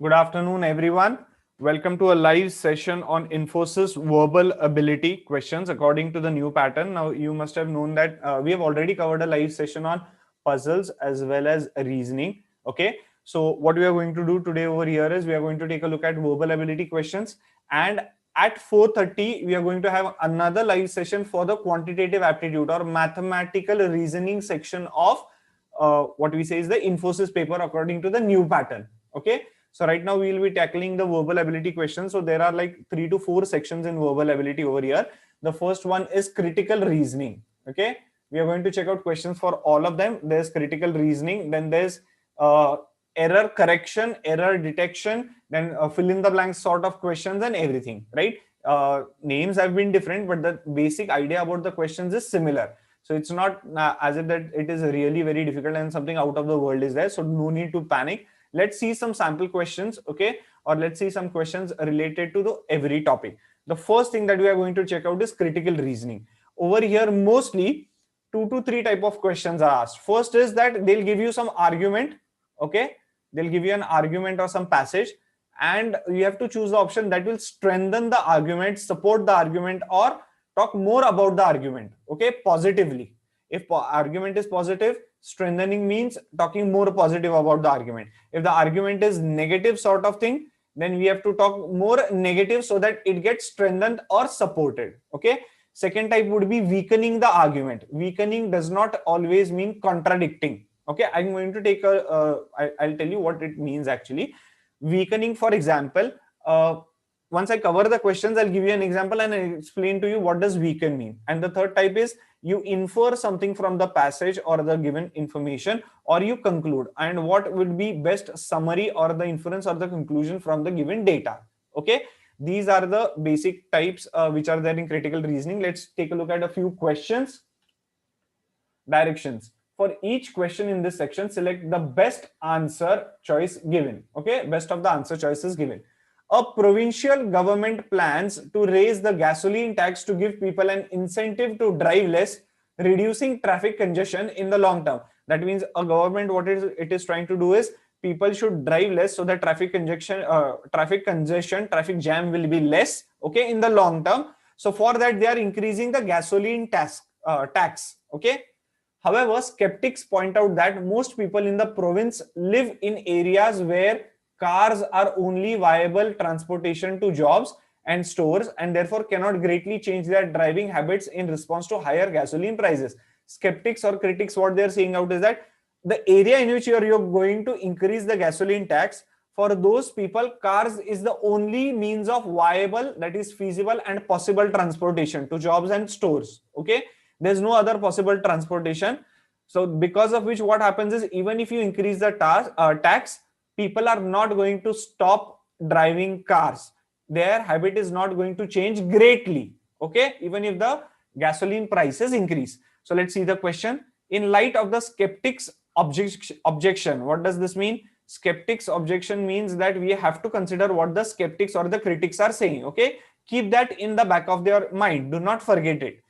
Good afternoon, everyone. Welcome to a live session on Infosys verbal ability questions according to the new pattern. Now, you must have known that we have already covered a live session on puzzles as well as reasoning. Okay. So, what we are going to do today over here is we are going to take a look at verbal ability questions. And at 4:30, we are going to have another live session for the quantitative aptitude or mathematical reasoning section of what we say is the Infosys paper according to the new pattern. Okay. So right now we will be tackling the verbal ability questions. So there are like 3 to 4 sections in verbal ability over here. The first one is critical reasoning. Okay, we are going to check out questions for all of them. There's critical reasoning, then there's error correction, error detection, then fill in the blanks sort of questions and everything, right? Names have been different, but the basic idea about the questions is similar. So it's not as if that it is really very difficult and something out of the world is there. So no need to panic. Let's see some sample questions, okay? Or let's see some questions related to the every topic. The first thing that we are going to check out is critical reasoning. Over here, mostly 2 to 3 type of questions are asked. First is that they'll give you some argument, okay? They'll give you an argument or some passage, and you have to choose the option that will strengthen the argument, support the argument, or talk more about the argument, okay? Positively. If argument is positive, strengthening means talking more positive about the argument. If the argument is negative sort of thing, then we have to talk more negative so that it gets strengthened or supported. Okay. Second type would be weakening the argument. Weakening does not always mean contradicting. Okay. I'm going to take I'll tell you what it means actually. Weakening, for example, once I cover the questions, I'll give you an example and I'll explain to you what does weaken mean. And the third type is you infer something from the passage or the given information, or you conclude, and what would be best summary or the inference or the conclusion from the given data. Okay, these are the basic types which are there in critical reasoning. Let's take a look at a few questions. Directions. For each question in this section, select the best answer choice given. Okay, best of the answer choices given. A provincial government plans to raise the gasoline tax to give people an incentive to drive less, reducing traffic congestion in the long term. That means a government, what it is trying to do is people should drive less so that traffic congestion, traffic jam will be less, okay, in the long term. So for that, they are increasing the gasoline tax. Okay. However, skeptics point out that most people in the province live in areas where cars are only viable transportation to jobs and stores, and therefore cannot greatly change their driving habits in response to higher gasoline prices. Skeptics or critics, what they're saying out is that the area in which you're going to increase the gasoline tax, for those people, cars is the only means of viable, that is feasible and possible transportation to jobs and stores. Okay, there's no other possible transportation. So because of which what happens is, even if you increase the tax, people are not going to stop driving cars. Their habit is not going to change greatly. Okay, even if the gasoline prices increase. So let's see the question. In light of the skeptics objection, what does this mean? Skeptics objection means that we have to consider what the skeptics or the critics are saying. Okay, keep that in the back of their mind. Do not forget it.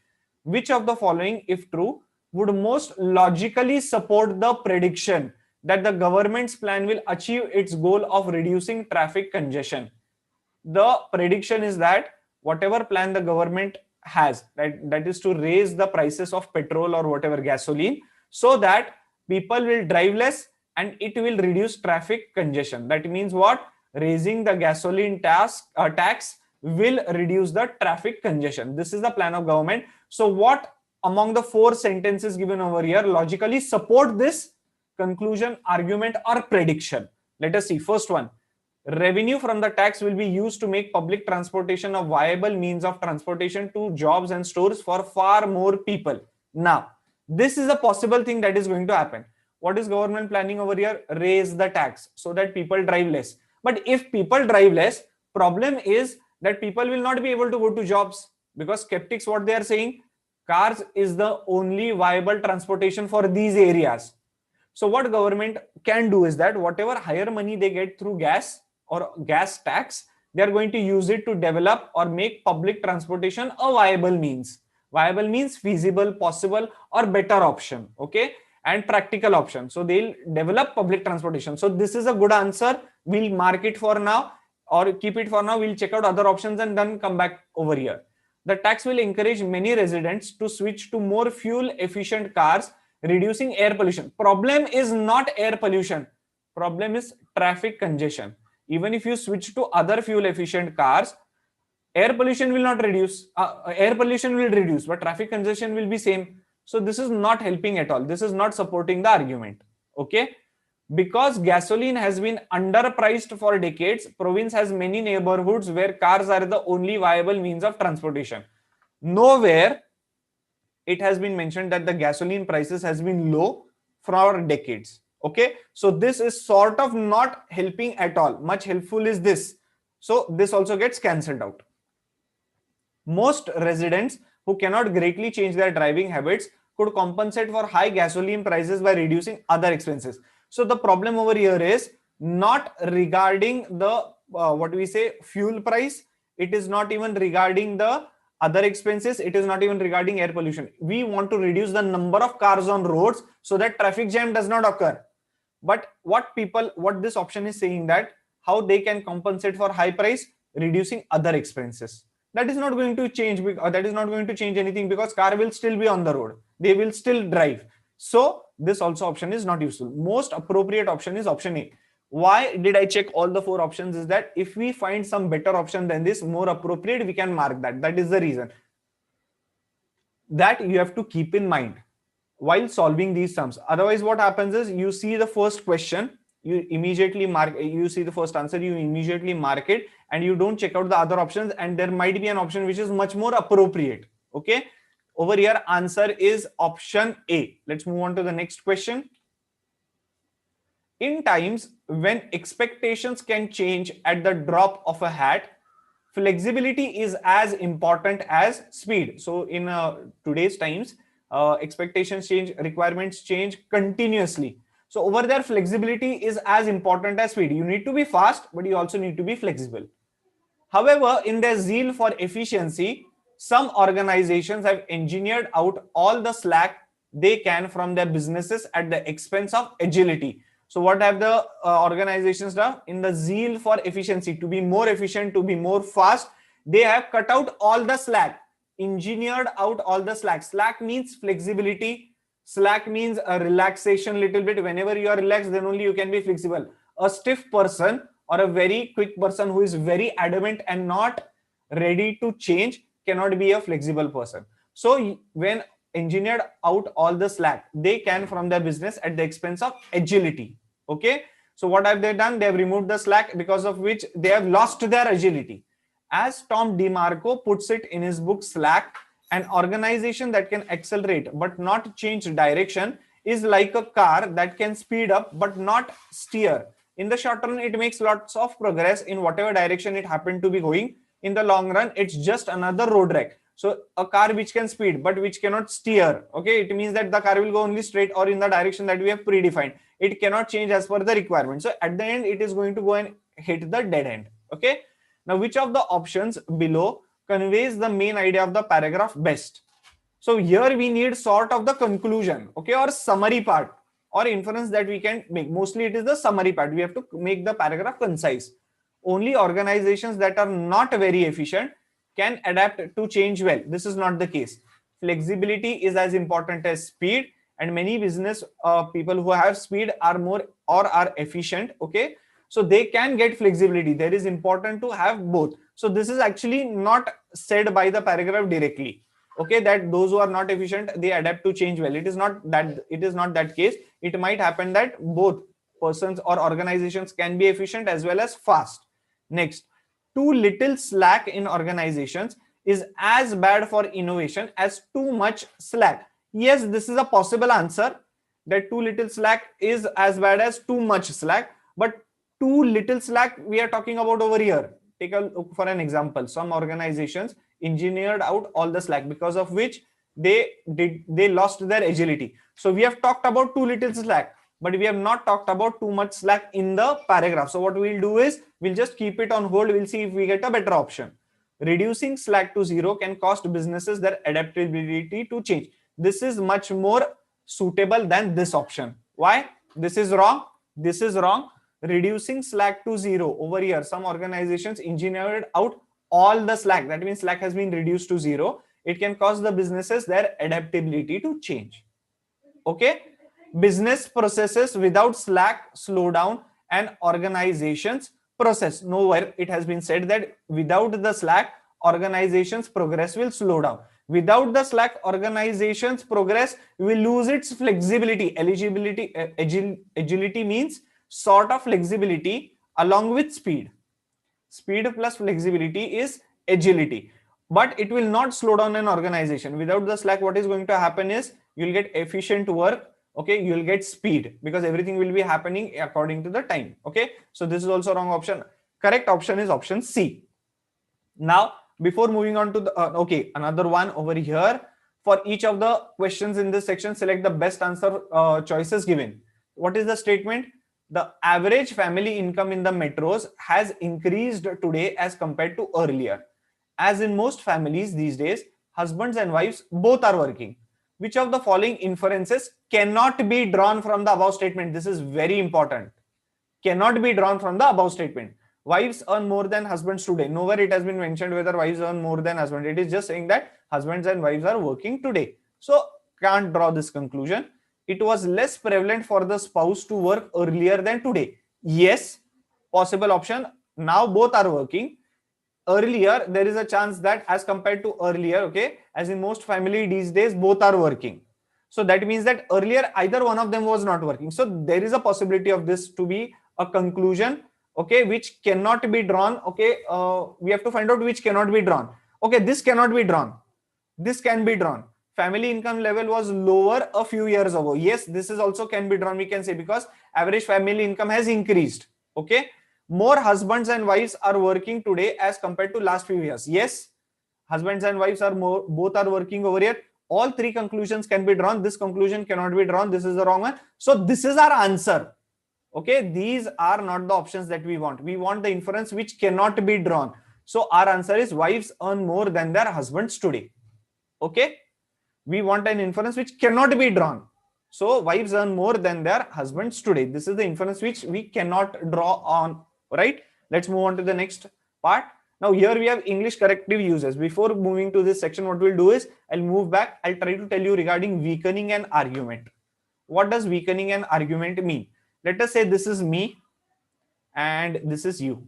Which of the following, if true, would most logically support the prediction that the government's plan will achieve its goal of reducing traffic congestion? The prediction is that whatever plan the government has, that is to raise the prices of petrol or whatever gasoline, so that people will drive less and it will reduce traffic congestion. That means what? Raising the gasoline tax will reduce the traffic congestion. This is the plan of government. So what among the 4 sentences given over here logically support this conclusion, argument, or prediction? Let us see. First one, revenue from the tax will be used to make public transportation a viable means of transportation to jobs and stores for far more people. Now, this is a possible thing that is going to happen. What is government planning over here? Raise the tax so that people drive less. But if people drive less, problem is that people will not be able to go to jobs, because skeptics, what they are saying, cars is the only viable transportation for these areas. So what government can do is that whatever higher money they get through gas or gas tax, they are going to use it to develop or make public transportation a viable means. Viable means feasible, possible, or better option. Okay. and practical option. So they'll develop public transportation. So this is a good answer. We'll mark it for now or keep it for now. We'll check out other options and then come back over here. The tax will encourage many residents to switch to more fuel efficient cars, reducing air pollution. Problem is not air pollution. Problem is traffic congestion. Even if you switch to other fuel efficient cars, air pollution will not reduce. Air pollution will reduce, but traffic congestion will be same. So this is not helping at all. This is not supporting the argument. Okay. Because gasoline has been underpriced for decades, province has many neighborhoods where cars are the only viable means of transportation. Nowhere it has been mentioned that the gasoline prices has been low for decades. Okay, so this is sort of not helping at all. Much helpful is this. So this also gets cancelled out. Most residents who cannot greatly change their driving habits could compensate for high gasoline prices by reducing other expenses. So the problem over here is not regarding the what we say fuel price. It is not even regarding the other expenses. It is not even regarding air pollution. We want to reduce the number of cars on roads so that traffic jam does not occur. But what this option is saying that how they can compensate for high price, reducing other expenses. That is not going to change, that is not going to change anything because car will still be on the road. They will still drive. So this also option is not useful. Most appropriate option is option A. Why did I check all the 4 options is that if we find some better option than this, more appropriate, we can mark that. That is the reason. That you have to keep in mind while solving these sums. Otherwise what happens is you see the first question, you immediately mark, you see the first answer, you immediately mark it and you don't check out the other options, and there might be an option which is much more appropriate. Okay, over here answer is option A. Let's move on to the next question. In times when expectations can change at the drop of a hat, flexibility is as important as speed. So in today's times, expectations change, requirements change continuously. So over there, flexibility is as important as speed. You need to be fast, but you also need to be flexible. However, in their zeal for efficiency, some organizations have engineered out all the slack they can from their businesses at the expense of agility. So what have the organizations done? In the zeal for efficiency, to be more efficient, to be more fast, they have cut out all the slack, engineered out all the slack. Slack means flexibility. Slack means a relaxation little bit. Whenever you are relaxed, then only you can be flexible. A stiff person or a very quick person who is very adamant and not ready to change cannot be a flexible person. So when engineered out all the slack they can from their business at the expense of agility. Okay, so what have they done? They have removed the slack, because of which they have lost their agility. As Tom DeMarco puts it in his book Slack, an organization that can accelerate but not change direction is like a car that can speed up but not steer. In the short run, it makes lots of progress in whatever direction it happened to be going. In the long run, it's just another road wreck. So a car which can speed but which cannot steer, okay, it means that the car will go only straight or in the direction that we have predefined. It cannot change as per the requirement. So at the end, it is going to go and hit the dead end. Okay. Now, which of the options below conveys the main idea of the paragraph best? So here we need sort of the conclusion, okay, or summary part or inference that we can make. Mostly it is the summary part. We have to make the paragraph concise. Only organizations that are not very efficient can adapt to change well. This is not the case. Flexibility is as important as speed, and many business people who have speed are more or are efficient. Okay, so they can get flexibility. There is important to have both. So this is actually not said by the paragraph directly. Okay, that those who are not efficient, they adapt to change well. It is not that case. It might happen that both persons or organizations can be efficient as well as fast. Next, too little slack in organizations is as bad for innovation as too much slack. Yes, this is a possible answer, that too little slack is as bad as too much slack, but too little slack we are talking about over here. Take a look for an example. Some organizations engineered out all the slack, because of which they lost their agility. So we have talked about too little slack, but we have not talked about too much slack in the paragraph. So what we'll do is we'll just keep it on hold. We'll see if we get a better option. Reducing slack to zero can cost businesses their adaptability to change. This is much more suitable than this option. Why? This is wrong. This is wrong. Reducing slack to zero. Over here, some organizations engineered out all the slack. That means slack has been reduced to zero. It can cause the businesses their adaptability to change. Okay. Business processes without slack slow down and organizations process. Nowhere it has been said that without the slack, organizations progress will slow down. Without the slack, organizations progress will lose its flexibility. Agility means sort of flexibility along with speed. Speed plus flexibility is agility, but it will not slow down an organization. Without the slack, what is going to happen is you'll get efficient work. Okay, you'll get speed because everything will be happening according to the time. Okay, so this is also wrong option. Correct option is option C. Now, before moving on to the another one over here, for each of the questions in this section, select the best answer choices given. What is the statement? The average family income in the metros has increased today as compared to earlier. As in most families these days, husbands and wives both are working. Which of the following inferences cannot be drawn from the above statement? This is very important. Cannot be drawn from the above statement. Wives earn more than husbands today. Nowhere it has been mentioned whether wives earn more than husbands. It is just saying that husbands and wives are working today. So can't draw this conclusion. It was less prevalent for the spouse to work earlier than today. Yes, possible option. Now both are working. Earlier, there is a chance that as compared to earlier, okay, as in most family these days, both are working. So that means that earlier, either one of them was not working. So there is a possibility of this to be a conclusion, okay, which cannot be drawn. Okay, we have to find out which cannot be drawn. Okay, this cannot be drawn. This can be drawn. Family income level was lower a few years ago. Yes, this is also can be drawn. We can say because average family income has increased. Okay. More husbands and wives are working today as compared to last few years. Yes, husbands and wives are both are working over here. All three conclusions can be drawn. This conclusion cannot be drawn. This is the wrong one. So this is our answer. Okay, these are not the options that we want. We want the inference which cannot be drawn. So our answer is wives earn more than their husbands today. Okay, we want an inference which cannot be drawn. So wives earn more than their husbands today. This is the inference which we cannot draw on. Right, let's move on to the next part. Now here we have English corrective uses. Before moving to this section, what we'll do is I'll move back. I'll try to tell you regarding weakening an argument. What does weakening an argument mean? Let us say this is me and this is you.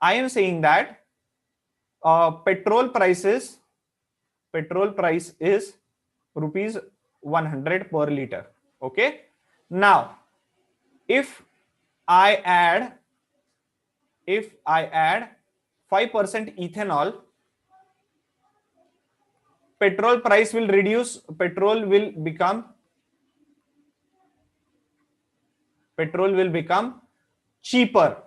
I am saying that petrol price is rupees 100 per liter. Okay. Now, if I add 5% ethanol, petrol price will reduce, petrol will become cheaper.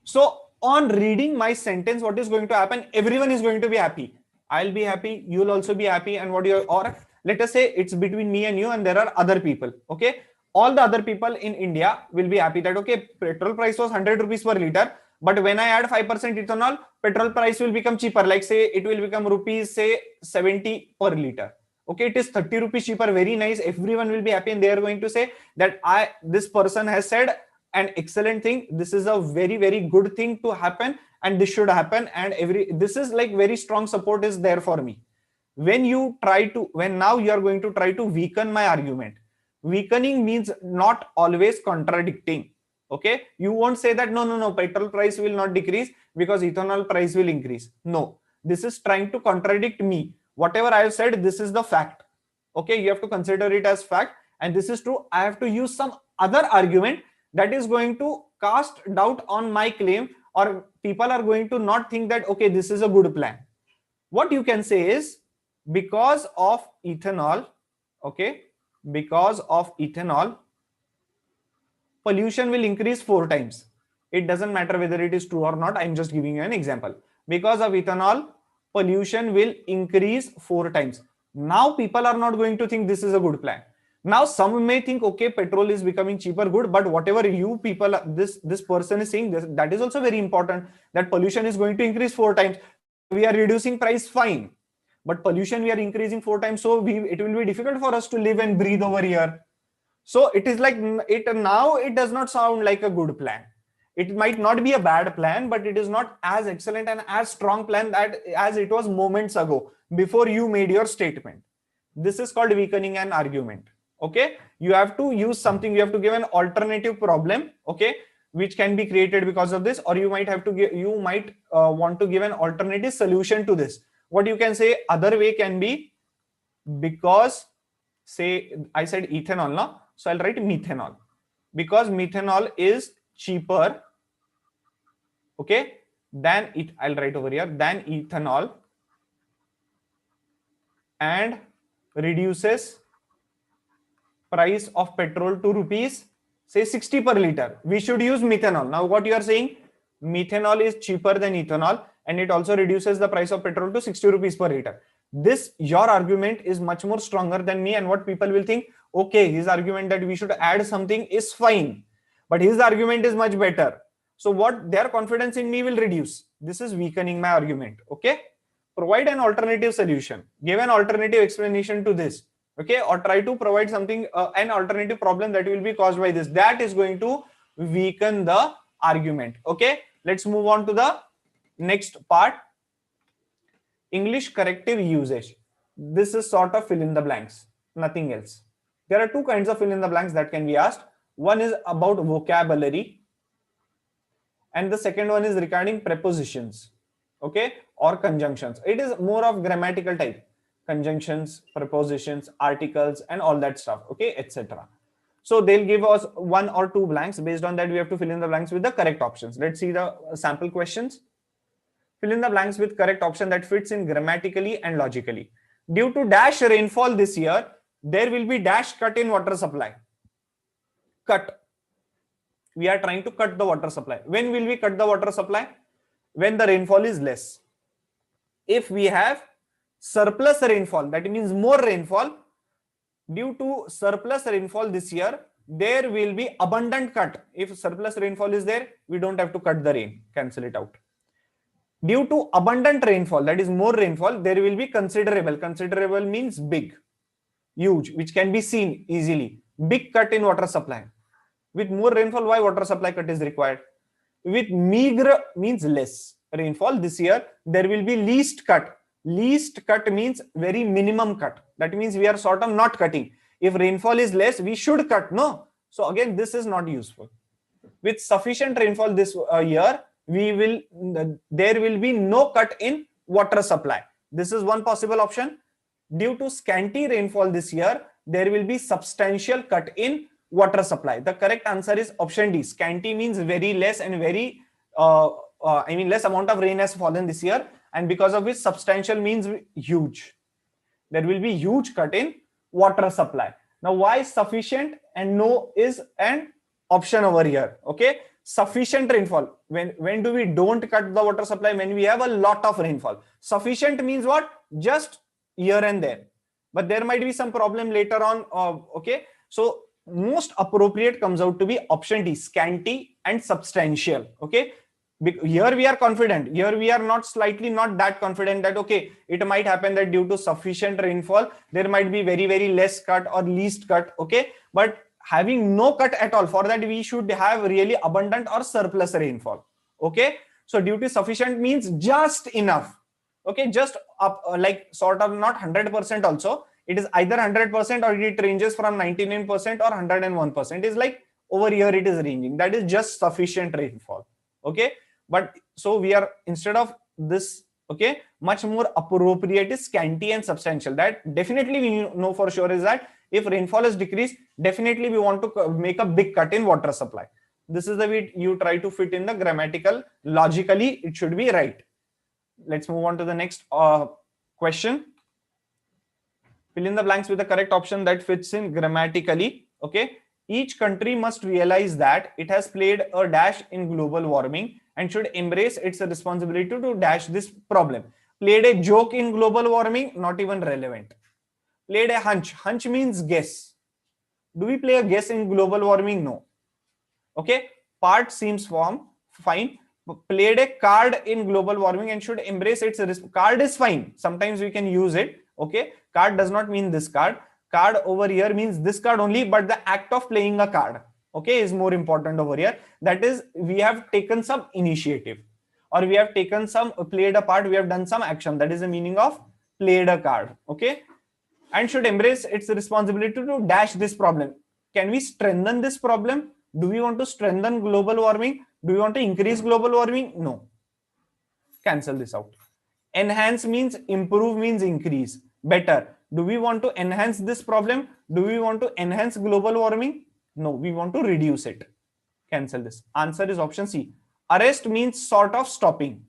So on reading my sentence, what is going to happen? Everyone is going to be happy. I'll be happy, you'll also be happy, and or let us say it's between me and you and there are other people. Okay, all the other people in India will be happy that okay, petrol price was 100 rupees per liter, but when I add 5% ethanol, petrol price will become cheaper. Like say it will become rupees say 70 per liter. Okay, it is 30 rupees cheaper. Very nice. Everyone will be happy and they are going to say that this person has said an excellent thing. This is a very, very good thing to happen and this should happen. And this is like very strong support is there for me. When now you are going to try to weaken my argument. Weakening means not always contradicting. Okay, you won't say that no, petrol price will not decrease because ethanol price will increase. No, this is trying to contradict me. Whatever I have said, this is the fact. Okay, you have to consider it as fact, and this is true. I have to use some other argument that is going to cast doubt on my claim, or people are going to not think that okay, this is a good plan. What you can say is because of ethanol, okay, because of ethanol, pollution will increase 4 times. It doesn't matter whether it is true or not. I'm just giving you an example. Because of ethanol, pollution will increase 4 times. Now people are not going to think this is a good plan. Now some may think okay, petrol is becoming cheaper, good, but whatever you people, this person is saying, that is also very important, that pollution is going to increase 4 times. We are reducing price, fine. but pollution we are increasing 4 times, so it will be difficult for us to live and breathe over here. So it is like it does not sound like a good plan. It might not be a bad plan, but it is not as excellent and as strong plan as it was moments ago before you made your statement. This is called weakening an argument. Okay, you have to use something, you have to give an alternative problem, okay, which can be created because of this, or you might have to give, you might want to give an alternative solution to this. What you can say other way can be, because say I said ethanol now, so I'll write methanol, because methanol is cheaper, okay, than it, I'll write over here, than ethanol, and reduces price of petrol to rupees say 60 per liter. We should use methanol. Now what you are saying, methanol is cheaper than ethanol and it also reduces the price of petrol to 60 rupees per liter. This, your argument is much more stronger than me, and what people will think, okay, his argument that we should add something is fine, but his argument is much better. So what their confidence in me will reduce. This is weakening my argument. Okay, provide an alternative solution, give an alternative explanation to this, okay, or try to provide something, an alternative problem that will be caused by this. That is going to weaken the argument. Okay, let's move on to the next part. English corrective usage. This is sort of fill in the blanks, nothing else. There are two kinds of fill in the blanks that can be asked. One is about vocabulary, and the second one is regarding prepositions, okay, or conjunctions. It is more of grammatical type, conjunctions, prepositions, articles, and all that stuff, okay, etc. So they'll give us 1 or 2 blanks. Based on that, we have to fill in the blanks with the correct options. Let's see the sample questions. Fill in the blanks with correct option that fits in grammatically and logically. Due to dash rainfall this year, there will be dash cut in water supply. Cut. We are trying to cut the water supply. When will we cut the water supply? When the rainfall is less. If we have surplus rainfall, that means more rainfall, due to surplus rainfall this year, there will be abundant cut. If surplus rainfall is there, we don't have to cut the rain, cancel it out. Due to abundant rainfall, that is more rainfall, there will be considerable. Considerable means big, huge, which can be seen easily. Big cut in water supply. With more rainfall, why water supply cut is required? With meager means less rainfall this year, there will be least cut. Least cut means very minimum cut. That means we are sort of not cutting. If rainfall is less, we should cut, no? So again, this is not useful. With sufficient rainfall this year, there will be no cut in water supply. This is one possible option. Due to scanty rainfall this year, there will be substantial cut in water supply. The correct answer is option D. Scanty means very less and very, less amount of rain has fallen this year, and because of which substantial means huge. There will be huge cut in water supply. Now, why sufficient and no is an option over here? Okay, sufficient rainfall. When do we don't cut the water supply? When we have a lot of rainfall. Sufficient means what? Just here and there. But there might be some problem later on. Okay, so most appropriate comes out to be option D, scanty and substantial. Okay, here we are confident. Here we are not that confident that okay, it might happen that due to sufficient rainfall there might be very, very less cut or least cut. Okay, but having no cut at all, for that we should have really abundant or surplus rainfall. Okay, so due to sufficient means just enough. Okay, just up, like sort of not 100% also. It is either 100% or it ranges from 99% or 101%. It is like over here it is ranging. That is just sufficient rainfall. Okay, but so we are, instead of this, okay, much more appropriate is scanty and substantial. That definitely we know for sure is that if rainfall is decreased, definitely we want to make a big cut in water supply. This is the way you try to fit in the grammatical. Logically, it should be right. Let's move on to the next question. Fill in the blanks with the correct option that fits in grammatically. Okay. Each country must realize that it has played a dash in global warming and should embrace its responsibility to dash this problem. Played a joke in global warming, not even relevant. Played a hunch. Hunch means guess. Do we play a guess in global warming? No. Okay. Part seems fine. played a card in global warming and should embrace its risk. Card is fine. Sometimes we can use it. Okay. Card does not mean this card. Card over here means this card only, but the act of playing a card, okay, is more important over here. That is, we have taken some initiative, or we have taken some, played a part, we have done some action. That is the meaning of played a card. Okay. And should embrace its responsibility to dash this problem. Can we strengthen this problem? Do we want to strengthen global warming? Do we want to increase global warming? No. Cancel this out. Enhance means improve, means increase. Better. Do we want to enhance this problem? Do we want to enhance global warming? No, we want to reduce it. Cancel this. Answer is option C. Arrest means sort of stopping.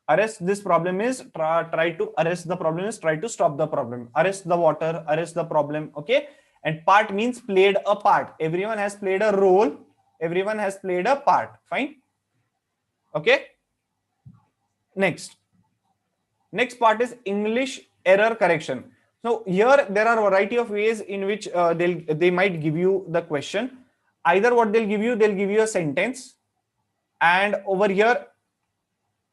Arrest this problem is try to arrest the problem is try to stop the problem. Arrest the water, arrest the problem. Okay. And part means played a part. Everyone has played a role. Everyone has played a part. Fine. Okay. Next part is English error correction. So here there are a variety of ways in which they might give you the question. Either what they'll give you a sentence, and over here,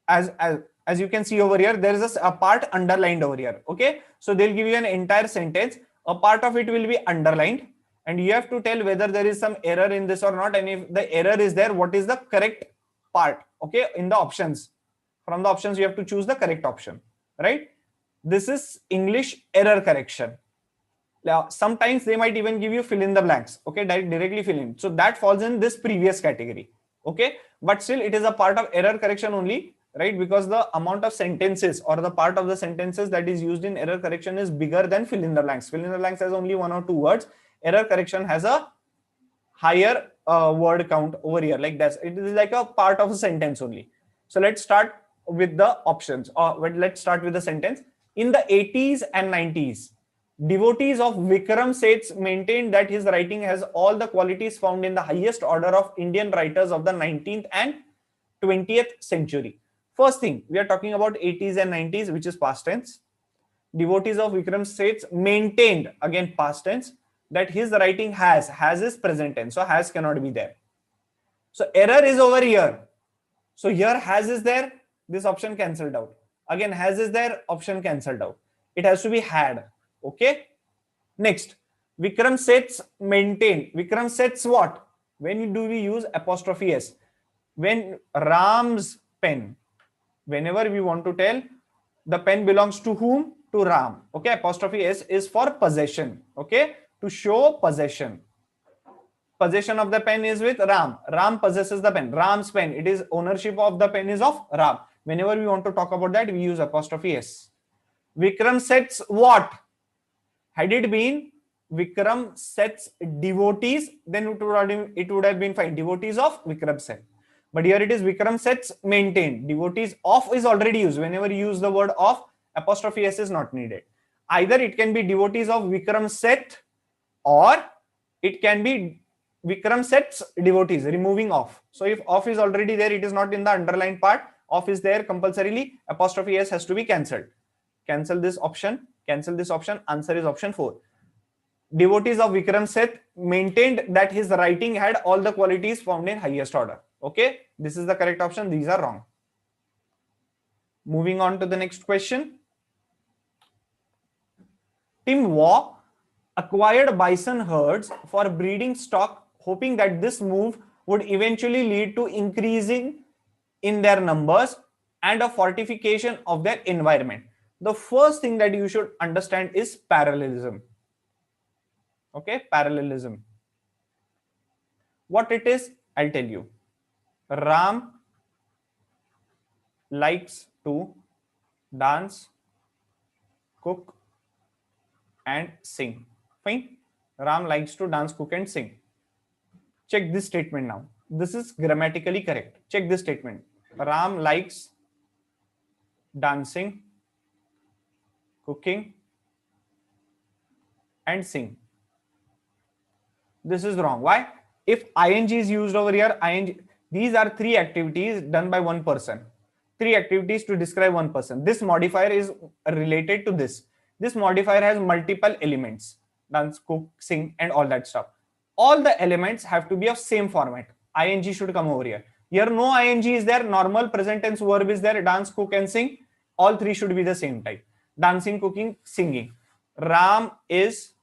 as you can see over here, there is a part underlined over here. Okay, so they'll give you an entire sentence. A part of it will be underlined, and you have to tell whether there is some error in this or not, and if the error is there, what is the correct part. Okay, in the options, from the options you have to choose the correct option, right? This is English error correction. Now, sometimes they might even give you fill in the blanks. Okay, directly fill in. So that falls in this previous category. Okay, but still it is a part of error correction only, right? Because the amount of sentences or the part of the sentences that is used in error correction is bigger than fill in the blanks. Fill in the blanks has only 1 or 2 words. Error correction has a higher word count over here. Like that, it is like a part of a sentence only. So let's start with the options, or let's start with the sentence. In the 80s and 90s, devotees of Vikram Seth maintained that his writing has all the qualities found in the highest order of Indian writers of the 19th and 20th century. First thing, we are talking about 80s and 90s, which is past tense. Devotees of Vikram Seth maintained, again past tense, that his writing has is present tense, so has cannot be there. So error is over here. So here has is there, this option cancelled out. Again, has is there, option cancelled out. It has to be had. Okay. Next, Vikram Seth maintained. Vikram Seth's what? When do we use apostrophe S? When Ram's pen. Whenever we want to tell the pen belongs to whom? To Ram. Okay. Apostrophe S is for possession. Okay. To show possession. Possession of the pen is with Ram. Ram possesses the pen. Ram's pen. It is ownership of the pen is of Ram. Whenever we want to talk about that, we use apostrophe S. Vikram Seth's what? Had it been Vikram Seth's devotees, then it would have been fine. Devotees of Vikram Seth. But here it is Vikram Seth's maintained. Devotees of is already used. Whenever you use the word of, apostrophe S is not needed. Either it can be devotees of Vikram Seth, or it can be Vikram Seth's devotees, removing off. So if off is already there, it is not in the underlined part. Off is there compulsorily. Apostrophe S has to be cancelled. Cancel this option. Cancel this option. Answer is option 4. Devotees of Vikram Seth maintained that his writing had all the qualities found in highest order. Okay, this is the correct option. These are wrong. Moving on to the next question. Tim Waugh acquired bison herds for breeding stock, hoping that this move would eventually lead to increasing in their numbers and a fortification of their environment. The first thing that you should understand is parallelism. Okay, parallelism. What it is, I'll tell you. Ram likes to dance, cook, and sing. Fine. Ram likes to dance, cook, and sing. Check this statement now. This is grammatically correct. Check this statement. Ram likes dancing, cooking, and sing. This is wrong. Why? If ing is used over here, these are 3 activities done by one person. 3 activities to describe one person. This modifier is related to this. This modifier has multiple elements. Dance, cook, sing, and all that stuff. All the elements have to be of same format. Ing should come over here. Here no ing is there, normal present tense verb is there, dance, cook and sing. All three should be the same type. Dancing, cooking, singing. Ram is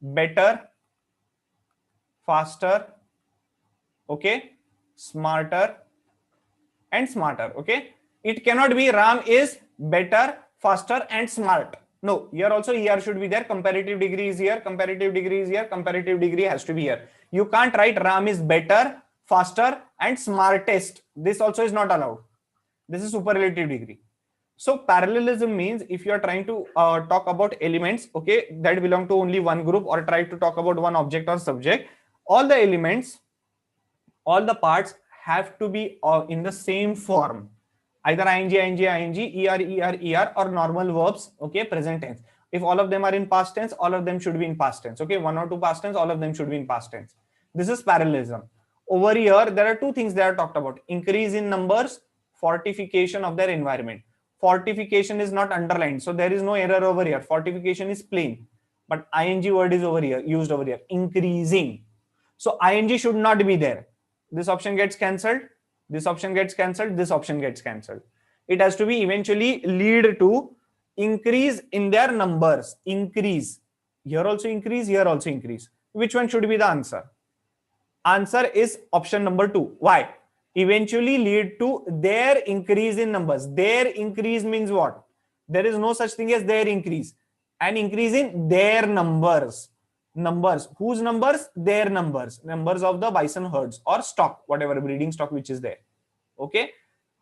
better, faster, okay, smarter and smarter. Okay, it cannot be Ram is better, faster and smart. No, here also here should be there. Comparative degree is here, comparative degree is here, comparative degree has to be here. You can't write Ram is better, faster and smartest. This also is not allowed. This is superlative degree. So parallelism means if you are trying to talk about elements, okay, that belong to only one group, or try to talk about one object or subject, all the elements, all the parts have to be in the same form, either ing, er, or normal verbs, okay, present tense. If all of them are in past tense, all of them should be in past tense. Okay, one or two past tense, all of them should be in past tense. This is parallelism. Over here, there are two things that are talked about: increase in numbers, fortification of their environment. Fortification is not underlined, so there is no error over here. Fortification is plain, but ing word is over here, used over here. Increasing. So ing should not be there. This option gets cancelled. This option gets cancelled. This option gets cancelled. It has to be eventually lead to increase in their numbers. Increase. Here also increase, here also increase. Which one should be the answer? Answer is option number 2. Why? Eventually lead to their increase in numbers. Their increase means what? There is no such thing as their increase. An increase in their numbers. Numbers. Whose numbers? Their numbers. Numbers of the bison herds or stock, whatever breeding stock which is there. Okay.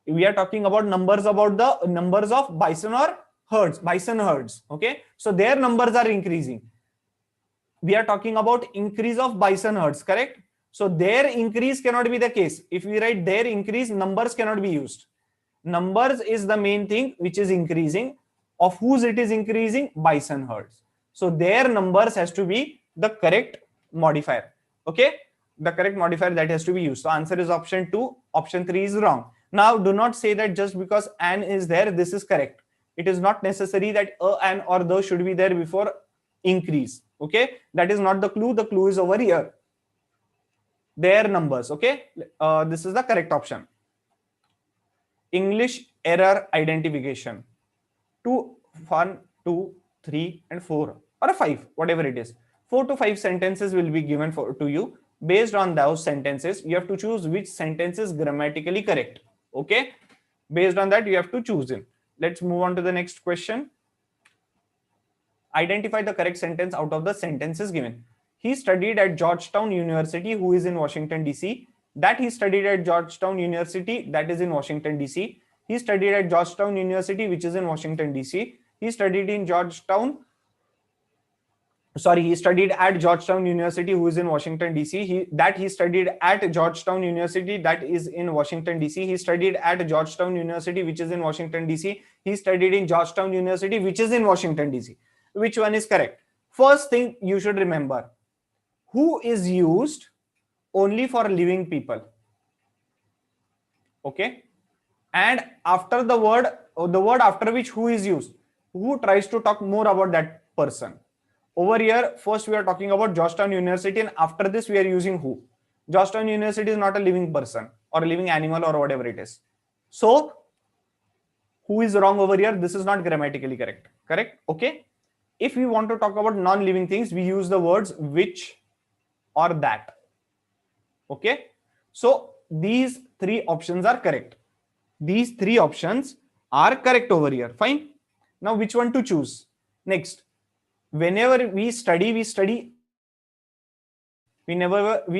We are talking about numbers, about the numbers of bison or herds, bison herds. Okay. So their numbers are increasing. We are talking about increase of bison herds, correct? So their increase cannot be the case. If we write their increase, numbers cannot be used. Numbers is the main thing which is increasing. Of whose it is increasing? Bison herds. So their numbers has to be the correct modifier. Okay, the correct modifier that has to be used. So answer is option 2. Option 3 is wrong. Now do not say that just because an is there, this is correct. It is not necessary that a, an or the should be there before increase. Okay, that is not the clue. The clue is over here. Their numbers. Okay, this is the correct option. English error identification. 2, 1, 2, 3 and 4 or 5, whatever it is. 4 to 5 sentences will be given to you. Based on those sentences, you have to choose which sentence is grammatically correct. Okay, based on that you have to choose it. Let's move on to the next question. Identify the correct sentence out of the sentences given. He studied at Georgetown University, who is in Washington DC. That he studied at Georgetown University, that is in Washington DC. He studied at Georgetown University, which is in Washington DC. He studied in Georgetown. Sorry, he studied at Georgetown University, who is in Washington DC. He studied at Georgetown University, that is in Washington DC. He studied at Georgetown University, which is in Washington DC. He studied in Georgetown University, which is in Washington DC. Which one is correct? First thing you should remember, who is used only for living people. Okay, and after the word after which who is used, who tries to talk more about that person. Over here, first we are talking about Georgetown University, and after this we are using who. Georgetown University is not a living person or a living animal or whatever it is. So who is wrong over here? This is not grammatically correct. Correct? Okay. If we want to talk about non-living things, we use the words which or that. Okay. So these 3 options are correct. These 3 options are correct over here. Fine. Now which one to choose? Next, whenever we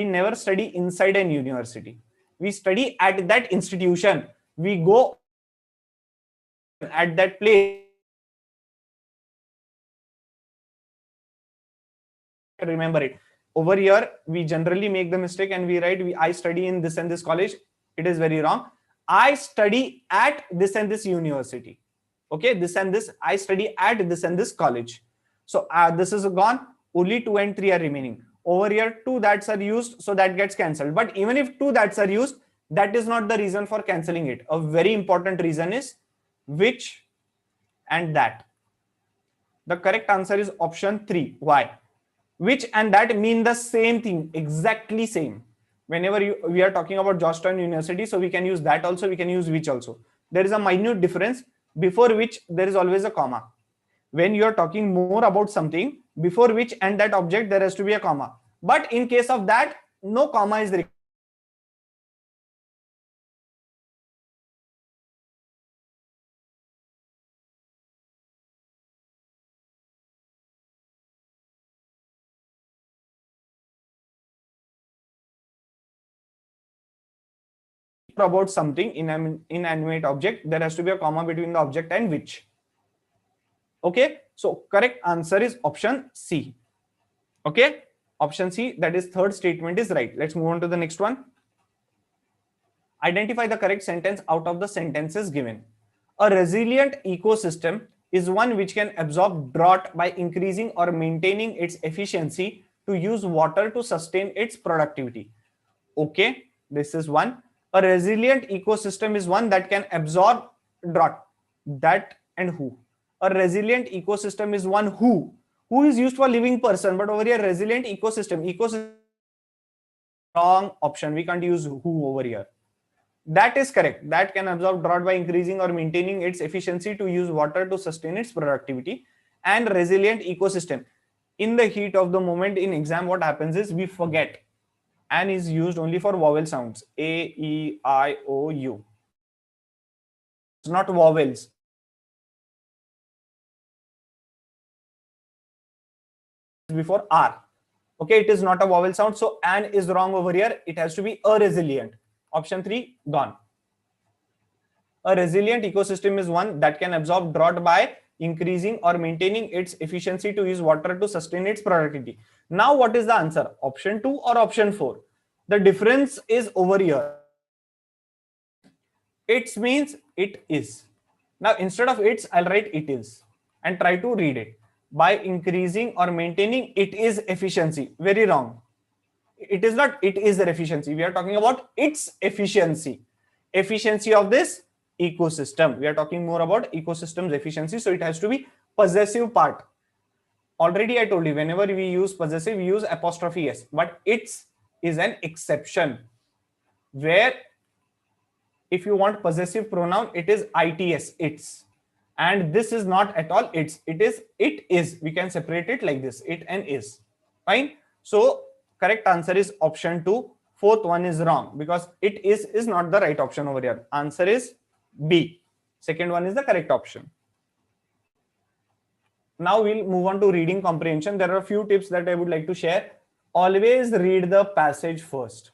never study inside an university. We study at that institution. We go at that place. Remember it. Over here, we generally make the mistake and we write I study in this and this college. It is very wrong. I study at this and this university. Okay, this and this, I study at this and this college. So this is gone. Only 2 and 3 are remaining. Over here, 2 that's are used, so that gets cancelled. But even if 2 that's are used, that is not the reason for cancelling it. A very important reason is which and that. The correct answer is option 3. Why? Which and that mean the same thing, exactly same. Whenever we are talking about Georgetown University, so we can use that also, we can use which also. There is a minute difference. Before which there is always a comma. When you are talking more about something, before which and that object there has to be a comma. But in case of that, no comma is required. About something inanimate object, there has to be a comma between the object and which. Okay, so correct answer is option C. Okay, option C, that is third statement is right. Let's move on to the next one. Identify the correct sentence out of the sentences given. A resilient ecosystem is one which can absorb drought by increasing or maintaining its efficiency to use water to sustain its productivity. Okay, this is one. A resilient ecosystem is one that can absorb drought. That and who. A resilient ecosystem is one who. Who is used for living person, but over here resilient ecosystem. Ecosystem, wrong option. We can't use who over here. That is correct. That can absorb drought by increasing or maintaining its efficiency to use water to sustain its productivity. And resilient ecosystem. In the heat of the moment in exam, what happens is we forget. And is used only for vowel sounds. A, E, I, O, U. It's not vowels. Before R. Okay, it is not a vowel sound. So an is wrong over here. It has to be a resilient. Option 3, gone. A resilient ecosystem is one that can absorb drought by increasing or maintaining its efficiency to use water to sustain its productivity. Now, what is the answer? Option 2 or option 4? The difference is over here. It means it is. Now, instead of its, I'll write it is and try to read it. By increasing or maintaining it is efficiency. Very wrong. It is not it is their efficiency. We are talking about its efficiency. Efficiency of this ecosystem. We are talking more about ecosystem's efficiency. So it has to be possessive part. Already I told you, whenever we use possessive, we use apostrophe s. But its is an exception. Where if you want possessive pronoun, it is its, its. And this is not at all its. It is. We can separate it like this, it and is. Fine. So correct answer is option 2. Fourth one is wrong because it is not the right option over here. Answer is B. Second one is the correct option. Now we'll move on to reading comprehension. There are a few tips that I would like to share. Always read the passage first.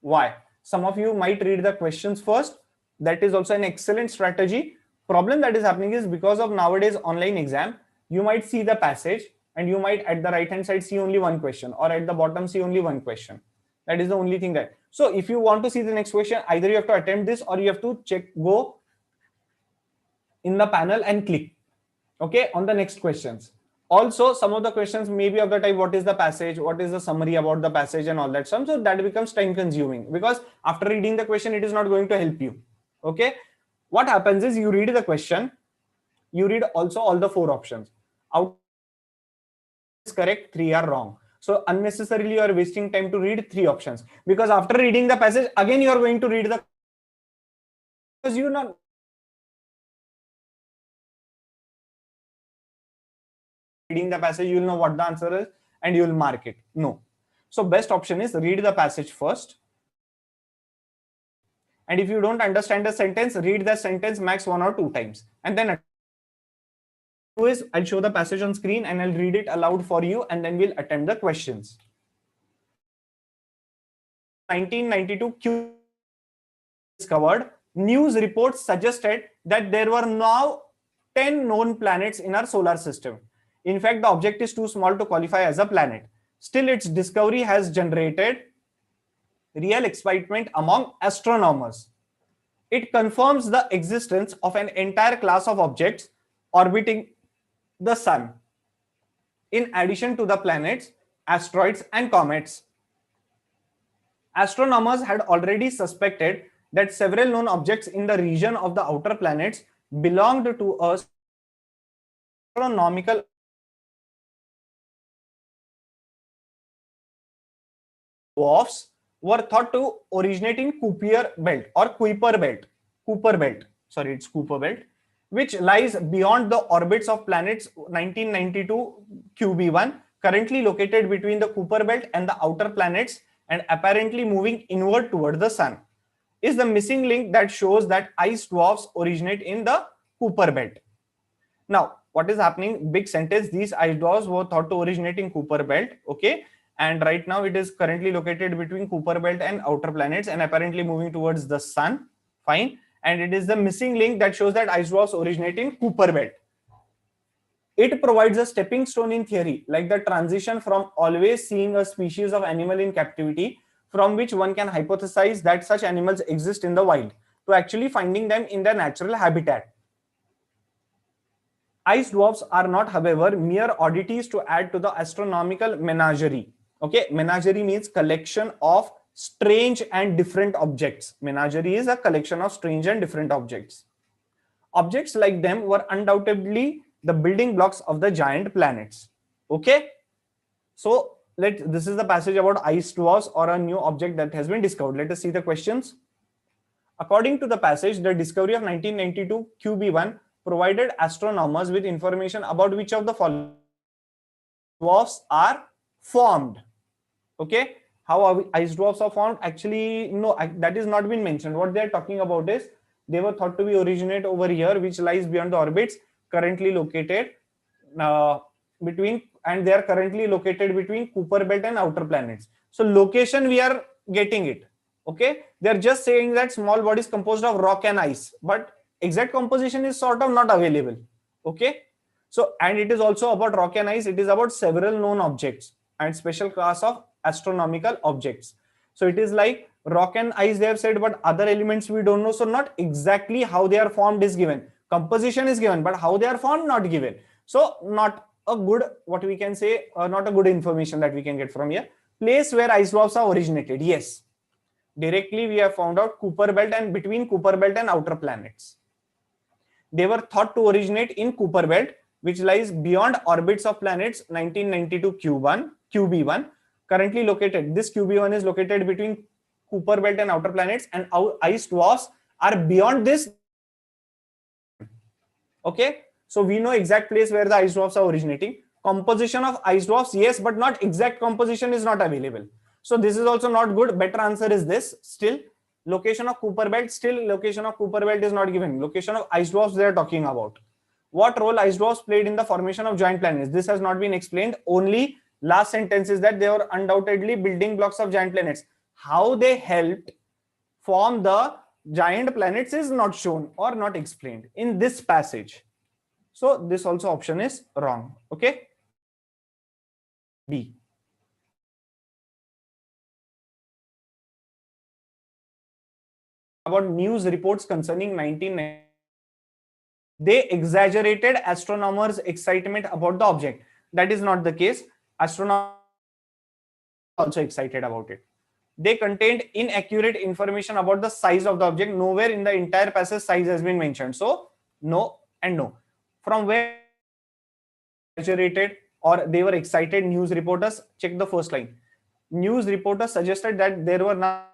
Why? Some of you might read the questions first. That is also an excellent strategy. Problem that is happening is because of nowadays online exam, you might see the passage and you might at the right hand side see only one question, or at the bottom see only one question. That is the only thing that. So if you want to see the next question, either you have to attempt this or you have to go in the panel and click, okay, on the next questions. Also, some of the questions may be of the type, what is the passage, what is the summary about the passage and all that stuff. So that becomes time consuming because after reading the question, it is not going to help you. Okay. What happens is you read the question, you read also all the 4 options. Out is correct, 3 are wrong. So unnecessarily you are wasting time to read 3 options because after reading the passage, again you are going to read the, because you know reading the passage, you will know what the answer is and you will mark it. No. So best option is read the passage first. And if you don't understand the sentence, read the sentence max 1 or 2 times. And then I'll show the passage on screen and I'll read it aloud for you and then we'll attempt the questions. 1992 Q discovered, news reports suggested that there were now 10 known planets in our solar system. In fact, the object is too small to qualify as a planet. Still, its discovery has generated real excitement among astronomers. It confirms the existence of an entire class of objects orbiting the sun, in addition to the planets, asteroids, and comets. Astronomers had already suspected that several known objects in the region of the outer planets belonged to a astronomical dwarfs were thought to originate in Kuiper belt or Kuiper belt. Cooper belt. Sorry, it's Cooper belt, which lies beyond the orbits of planets 1992 QB1, currently located between the Cooper belt and the outer planets and apparently moving inward toward the sun, is the missing link that shows that ice dwarfs originate in the Cooper belt. Now, what is happening? Big sentence. These ice dwarfs were thought to originate in Cooper belt. Okay. And right now it is currently located between Cooper belt and outer planets and apparently moving towards the sun. Fine. And it is the missing link that shows that ice dwarfs originate in Cooper belt. It provides a stepping stone in theory, like the transition from always seeing a species of animal in captivity, from which one can hypothesize that such animals exist in the wild, to actually finding them in their natural habitat. Ice dwarfs are not, however, mere oddities to add to the astronomical menagerie. Okay, menagerie means collection of strange and different objects. Menagerie is a collection of strange and different objects. Objects like them were undoubtedly the building blocks of the giant planets. Okay, so this is the passage about ice dwarfs or a new object that has been discovered. Let us see the questions. According to the passage, the discovery of 1992 QB1 provided astronomers with information about which of the following dwarfs are formed. Okay, how ice dwarfs are formed? Actually, no, that is not been mentioned. What they are talking about is they were thought to be originate over here, which lies beyond the orbits currently located between, and they are currently located between Cooper belt and outer planets. So location, we are getting it. Okay, they are just saying that small bodies composed of rock and ice, but exact composition is sort of not available. Okay, so and it is also about rock and ice. It is about several known objects and special class of astronomical objects. So it is like rock and ice they have said, but other elements we don't know. So not exactly how they are formed is given. Composition is given, but how they are formed not given. So not a good, what we can say, not a good information that we can get from here. Place where ice dwarfs are originated. Yes, directly we have found out Cooper belt and between Cooper belt and outer planets. They were thought to originate in Cooper belt, which lies beyond orbits of planets 1992 QB1, currently located. This QB1 is located between Cooper belt and outer planets, and ice dwarfs are beyond this. Okay, so we know exact place where the ice dwarfs are originating. Composition of ice dwarfs, yes, but not exact composition is not available. So this is also not good. Better answer is this. Still, location of Cooper belt, still location of Cooper belt is not given. Location of ice dwarfs they are talking about. What role ice dwarfs played in the formation of giant planets? This has not been explained. Only last sentence is that they were undoubtedly building blocks of giant planets. How they helped form the giant planets is not shown or not explained in this passage. So this also option is wrong. Okay. B. About news reports concerning 1990. They exaggerated astronomers' excitement about the object. That is not the case. Astronomers are also excited about it. They contained inaccurate information about the size of the object. Nowhere in the entire passage size has been mentioned. So no and no. From where exaggerated or they were excited news reporters? Check the first line. News reporters suggested that there were not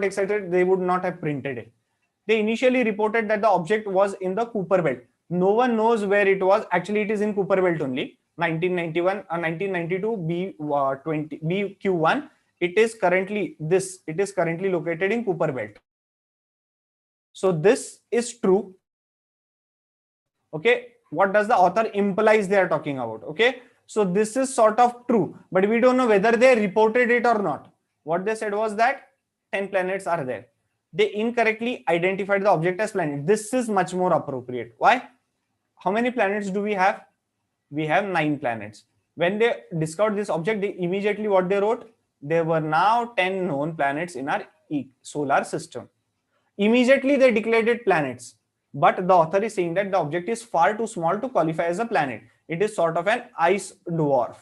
excited, they would not have printed it. They initially reported that the object was in the Cooper belt. No one knows where it was. Actually, it is in Cooper belt only. 1991 1992 B20 BQ1. It is currently located in Cooper belt. So this is true. Okay, what does the author implies they are talking about? Okay, so this is sort of true, but we don't know whether they reported it or not. What they said was that 10 planets are there. They incorrectly identified the object as planet. This is much more appropriate. Why? How many planets do we have? We have 9 planets. When they discovered this object, they immediately what they wrote? There were now 10 known planets in our solar system. Immediately they declared it planets. But the author is saying that the object is far too small to qualify as a planet. It is sort of an ice dwarf.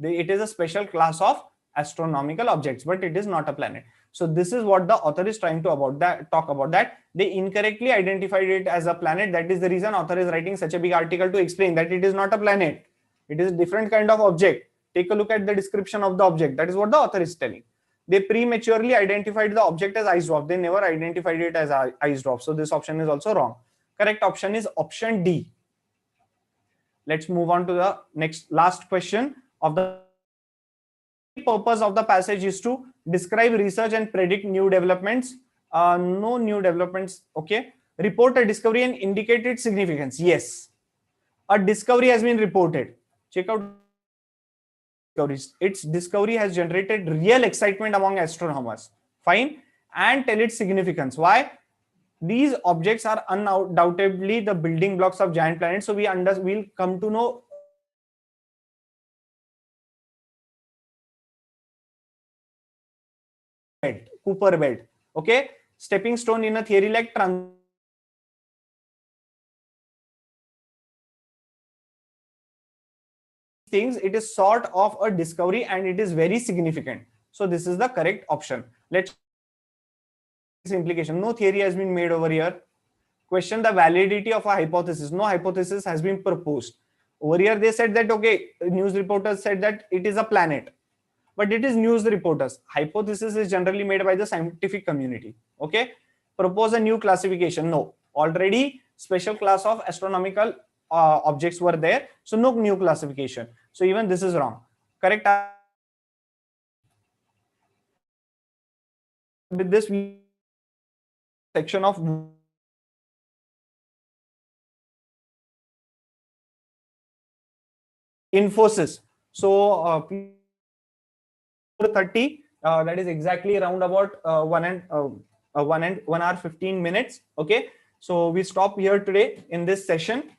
It is a special class of astronomical objects, but it is not a planet. So this is what the author is trying to talk about that. They incorrectly identified it as a planet. That is the reason author is writing such a big article to explain that it is not a planet. It is a different kind of object. Take a look at the description of the object. That is what the author is telling. They prematurely identified the object as ice drop. They never identified it as ice drop. So this option is also wrong. Correct option is option D. Let's move on to the last question of the purpose of the passage is to describe research and predict new developments. No new developments. Okay. Report a discovery and indicate its significance. Yes. A discovery has been reported. Check out discoveries. Its discovery has generated real excitement among astronomers. Fine. And tell its significance. Why? These objects are undoubtedly the building blocks of giant planets. So we'll come to know Cooper belt. Okay. Stepping stone in a theory like things, it is sort of a discovery and it is very significant. So this is the correct option. Let's implication. No theory has been made over here. Question the validity of a hypothesis. No hypothesis has been proposed. Over here they said that, okay, news reporters said that it is a planet, but it is news reporters. Hypothesis is generally made by the scientific community. Okay. Propose a new classification. No. Already special class of astronomical objects were there. So no new classification. So even this is wrong. Correct. With this section of Infosys. So 30, that is exactly around about 1 hour 15 minutes. Okay. So we stop here today in this session.